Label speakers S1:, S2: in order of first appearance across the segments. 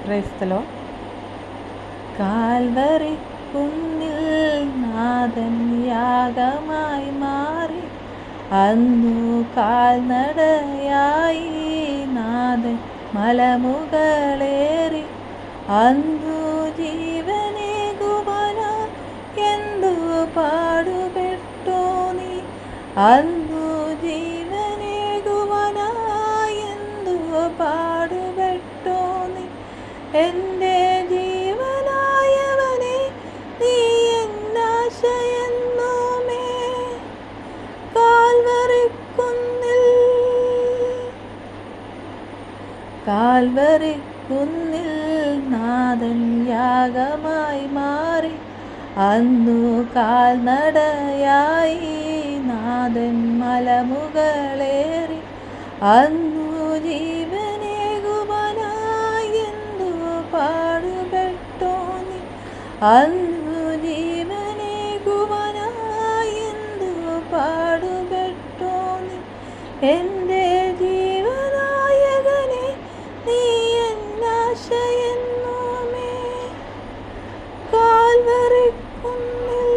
S1: ക്രൈസ്തലോ Calvary കുന്നിൽ നാഥൻ യാഗമായി മാറി അന്നു കാൽനടയായി നാഥൻ മലമുകളേറി അന്നു ജീവനേകുവാന എന്തു പാടുപെട്ടോ നീ അന്നു ജീവനേകുവാന എന്തു പാടുപെട്ടോ നീ എൻ്റെ ജീവനായവനെ നീ എന്നാശയെന്നുമേ കാൽവറി കുന്നിൽ നാഥൻ യാഗമായി മാറി അന്നു കാൽനടയായി നാഥൻ മലമുകളേറി അന്നു ജീവനേകുവാനായി എന്തു പാടുപെട്ടോ നീ അന്നു ജീവനേകുവാനായി എന്തു പാടുപെട്ടോ നീ എൻ്റെ ജീവനായകനെ നീ എന്നാശയെന്നുമേ കാൽവറിക്കുന്നിൽ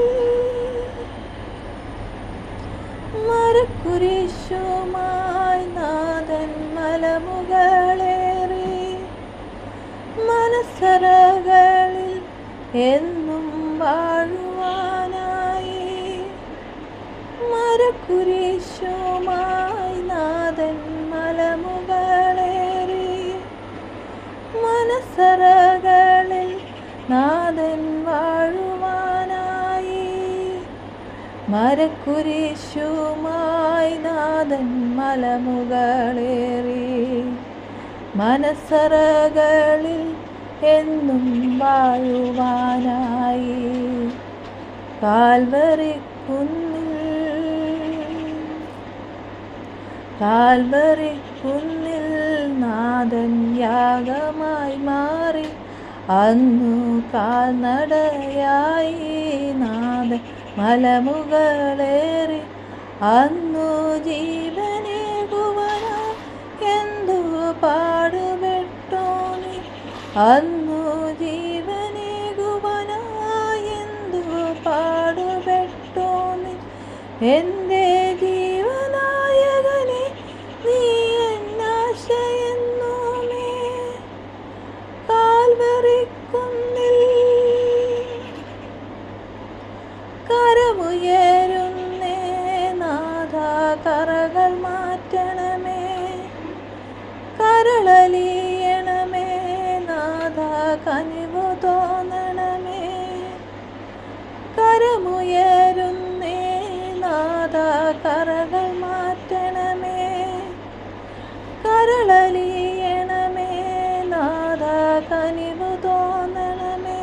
S1: മരക്കുരിശുമായി നാഥൻ മലമുകളേറി മനസ്സറകളിൽ എന്നും വാഴുവാനായി മരക്കുരിശുമായി നാഥൻ മലമുകളേറി മനസ്സറകളിൽ നാഥൻ വാഴുവാനായി മരക്കുരിശുമായി നാഥൻ മലമുകളേറി മനസ്സറകളിൽ എന്നും വാഴുവാനായി കാൽവറി കുന്നിൽ നാഥൻ യാഗമായി മാറി അന്നു കാൽനടയായി നാഥൻ മലമുകളേറി അന്നു ജീവനേകുവാന എന്തു പാടുപെട്ടോ നീ അന്നു ജീവനേകുവാന എന്തു പാടുപെട്ടോ നീ എൻ്റെ ജീവനായകനെ നീ എന്നാശയെന്നുമേ കാൽവറിക്കുന്നിൽ കരമുയരുന്നേ നാഥ കറകൾ മാറ്റണമേ കരളലിയണമേ നാഥ കനിവു തോന്നണമേ കരമുയരുന്നേ നാഥ കറകൾ മാറ്റണമേ കരളലിയണമേ നാഥ കനിവു തോന്നണമേ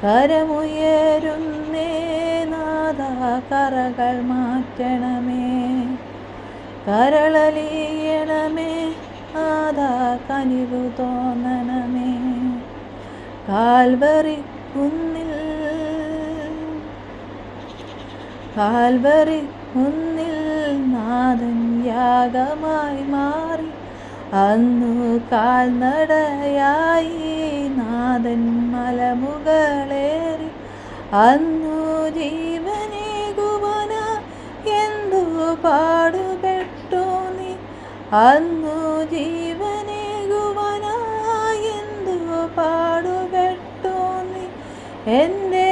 S1: കരമുയരുന്നേ നാഥ കറകൾ മാറ്റണമേ കരളലിയണമേ നാഥ കനിവു തോന്നണമേ കാൽവറി കുന്നിൽ നാഥൻ യാഗമായി മാറി അന്നു കാൽനടയായി നാഥൻ മലമുകളേറി അന്നു ജീവനേകുവാന എന്തു പാടുപെട്ടോ നീ അന്നു ജീവനേകുവാന എന്തു പാടുപെട്ടോ നീ എൻ്റെ